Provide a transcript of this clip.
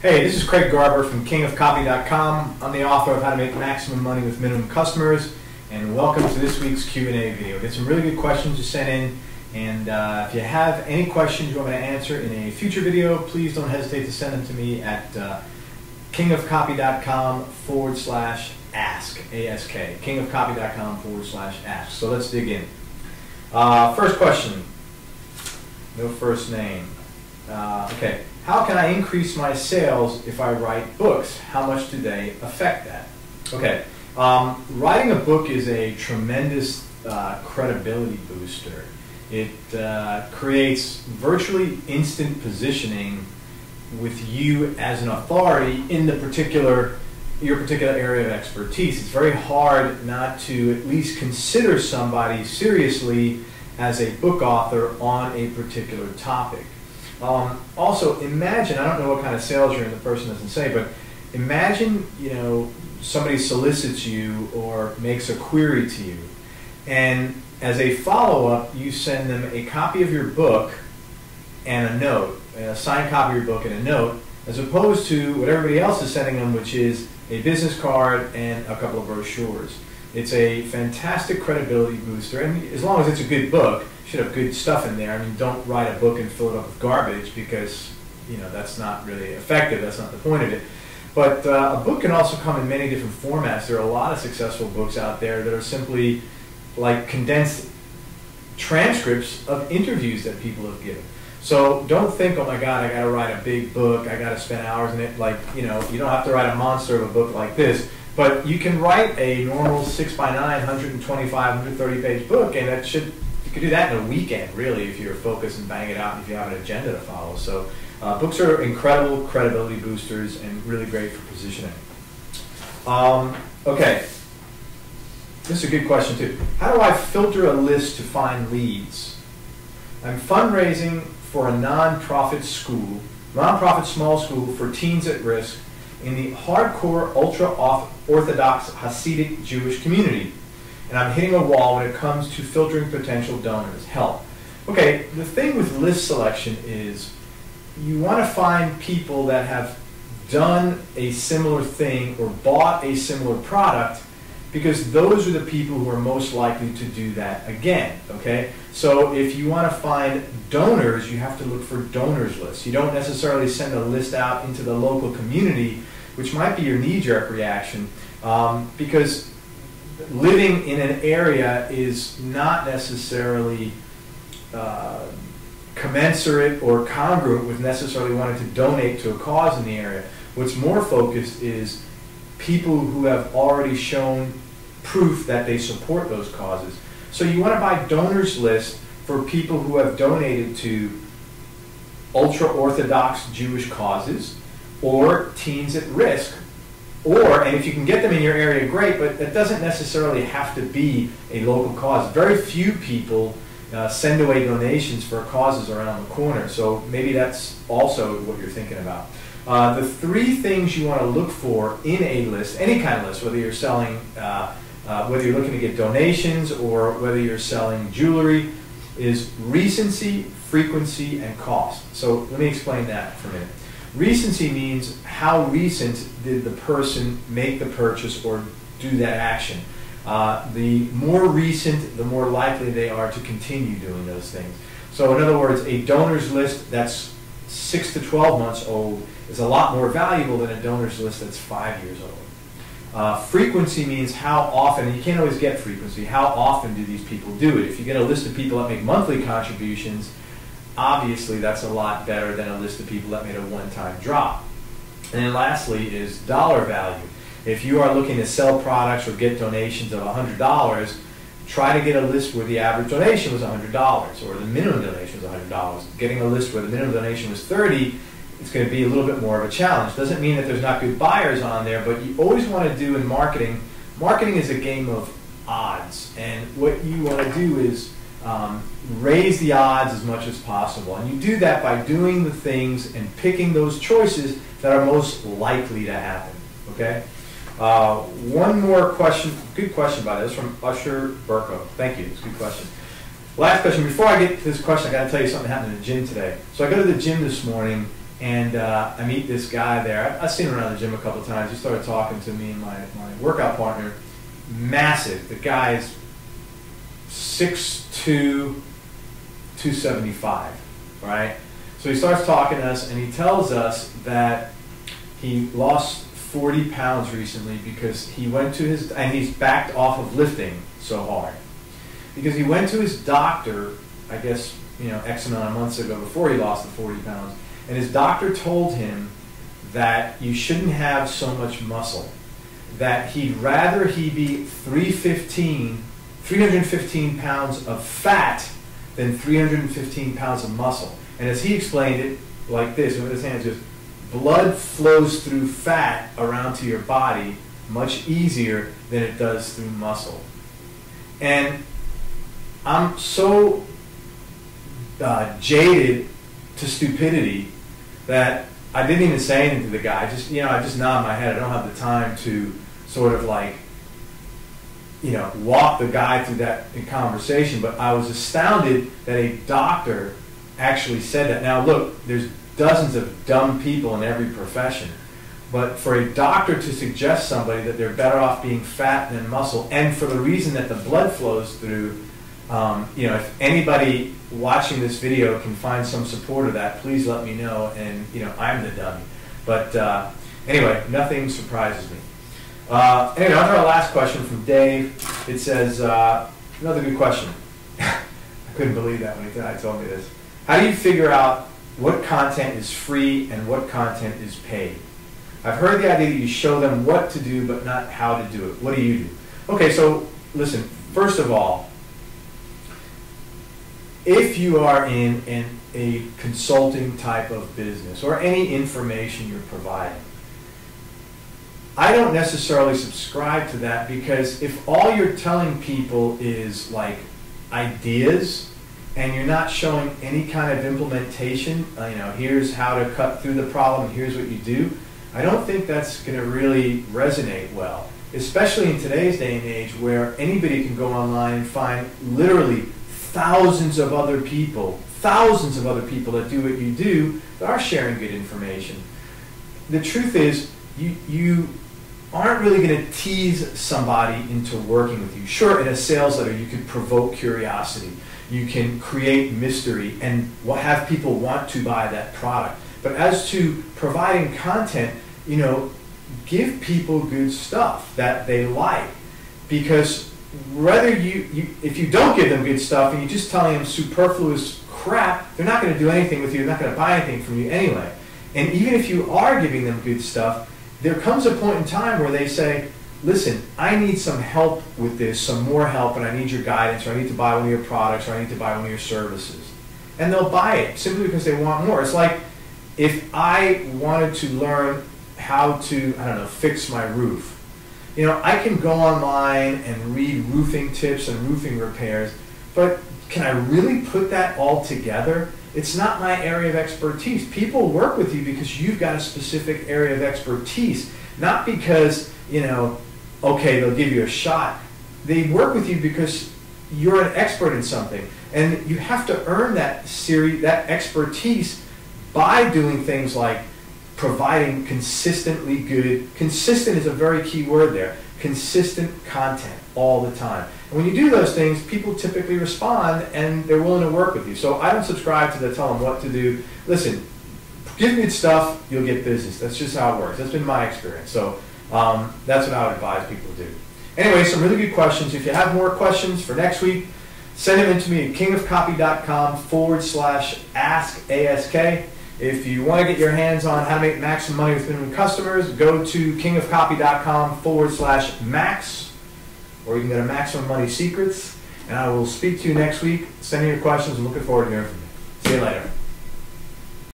Hey, this is Craig Garber from kingofcopy.com. I'm the author of How to Make Maximum Money with Minimum Customers, and welcome to this week's Q&A video. Get some really good questions you sent in, and if you have any questions you want me to answer in a future video, please don't hesitate to send them to me at kingofcopy.com/ask, A-S-K, kingofcopy.com/ask. So let's dig in. First question, no first name. Okay. How can I increase my sales if I write books? How much do they affect that? Okay, writing a book is a tremendous credibility booster. It creates virtually instant positioning with you as an authority in your particular area of expertise. It's very hard not to at least consider somebody seriously as a book author on a particular topic. Also, imagine, I don't know what kind of sales you're in, the person doesn't say, but imagine, somebody solicits you or makes a query to you, and as a follow-up, you send them a copy of your book and a note, a signed copy of your book and a note, as opposed to what everybody else is sending them, which is a business card and a couple of brochures. It's a fantastic credibility booster, and as long as it's a good book, should have good stuff in there. I mean, don't write a book and fill it up with garbage because, that's not really effective. That's not the point of it. But a book can also come in many different formats. There are a lot of successful books out there that are simply like condensed transcripts of interviews that people have given. So don't think, oh my God, I got to write a big book. I got to spend hours in it. You don't have to write a monster of a book like this. But you can write a normal 6x9, 125, 130 page book, and you could do that in a weekend, really, if you're focused and bang it out, and if you have an agenda to follow. So books are incredible credibility boosters and really great for positioning. Okay, this is a good question too. How do I filter a list to find leads? I'm fundraising for a nonprofit small school for teens at risk in the hardcore, ultra-Orthodox Hasidic Jewish community. And I'm hitting a wall when it comes to filtering potential donors. Help. Okay, the thing with list selection is you want to find people that have done a similar thing or bought a similar product, because those are the people who are most likely to do that again. Okay? So if you want to find donors, you have to look for donors lists. You don't necessarily send a list out into the local community, which might be your knee-jerk reaction, because living in an area is not necessarily commensurate or congruent with necessarily wanting to donate to a cause in the area. What's more focused is people who have already shown proof that they support those causes. So you want to buy donors list for people who have donated to ultra-Orthodox Jewish causes or teens at risk. And if you can get them in your area, great, but that doesn't necessarily have to be a local cause. Very few people send away donations for causes around the corner, so maybe that's also what you're thinking about. The three things you want to look for in a list, any kind of list, whether you're selling, whether you're looking to get donations or whether you're selling jewelry, is recency, frequency, and cost. So let me explain that for a minute. Recency means how recent did the person make the purchase or do that action. The more recent, the more likely they are to continue doing those things. So in other words, a donors list that's 6 to 12 months old is a lot more valuable than a donors list that's 5 years old. Frequency means how often, and you can't always get frequency, how often do these people do it? If you get a list of people that make monthly contributions, obviously that's a lot better than a list of people that made a one-time drop. And then lastly is dollar value. If you are looking to sell products or get donations of $100, try to get a list where the average donation was $100 or the minimum donation was $100. Getting a list where the minimum donation was $30, it's going to be a little bit more of a challenge. Doesn't mean that there's not good buyers on there, but you always want to do in marketing is a game of odds. And what you want to do is raise the odds as much as possible. And you do that by doing the things and picking those choices that are most likely to happen. Okay? One more question. Good question, by the way. This is from Usher Burko. Thank you. It's a good question. Last question. Before I get to this question, I got to tell you something that happened in the gym today. So I go to the gym this morning, And I meet this guy there. I've seen him around the gym a couple times. He started talking to me and my workout partner. Massive. The guy is 6'2", 275, right? So he starts talking to us, and he tells us that he lost 40 pounds recently because he went to his, and he's backed off of lifting so hard. Because he went to his doctor, I guess, X amount of months ago before he lost the 40 pounds, and his doctor told him that you shouldn't have so much muscle, that he'd rather he be 315 pounds of fat than 315 pounds of muscle. And as he explained it like this, with his hands, just blood flows through fat around to your body much easier than it does through muscle. And I'm so jaded to stupidity that I didn't even say anything to the guy. I just nod my head. I don't have the time to sort of like, walk the guy through that in conversation. But I was astounded that a doctor actually said that. Now look, there's dozens of dumb people in every profession. But for a doctor to suggest somebody that they're better off being fat than muscle, and for the reason that the blood flows through, if anybody watching this video can find some support of that, please let me know, and I'm the dummy. But anyway, nothing surprises me. Anyway, on to our last question from Dave. It says, another good question. I couldn't believe that when he told me this. How do you figure out what content is free and what content is paid? I've heard the idea that you show them what to do but not how to do it. What do you do? Okay, so listen, first of all, if you are in a consulting type of business or any information you're providing, I don't necessarily subscribe to that, because if all you're telling people is like ideas and you're not showing any kind of implementation, here's how to cut through the problem, here's what you do, I don't think that's going to really resonate well, especially in today's day and age where anybody can go online and find literally thousands of other people that do what you do that are sharing good information. The truth is, you aren't really going to tease somebody into working with you. Sure, in a sales letter you can provoke curiosity, you can create mystery and have people want to buy that product. But as to providing content, give people good stuff that they like. Because whether if you don't give them good stuff and you're just telling them superfluous crap, they're not going to do anything with you, they're not going to buy anything from you anyway. And even if you are giving them good stuff, there comes a point in time where they say, listen, I need some help with this, some more help, and I need your guidance, or I need to buy one of your products, or I need to buy one of your services. And they'll buy it simply because they want more. It's like if I wanted to learn how to, fix my roof. I can go online and read roofing tips and roofing repairs, but can I really put that all together? It's not my area of expertise. People work with you because you've got a specific area of expertise, not because, okay, they'll give you a shot. They work with you because you're an expert in something, and you have to earn that expertise by doing things like providing consistently good, consistent is a very key word there, consistent content all the time. And when you do those things, people typically respond and they're willing to work with you. So I don't subscribe to tell them what to do. Listen, give good stuff, you'll get business. That's just how it works. That's been my experience. So that's what I would advise people to do. Anyway, some really good questions. If you have more questions for next week, send them in to me at kingofcopy.com/ask. If you want to get your hands on how to make maximum money with minimum customers, go to kingofcopy.com/max, or you can go to Maximum Money Secrets, and I will speak to you next week. Send me your questions. I'm looking forward to hearing from you. See you later.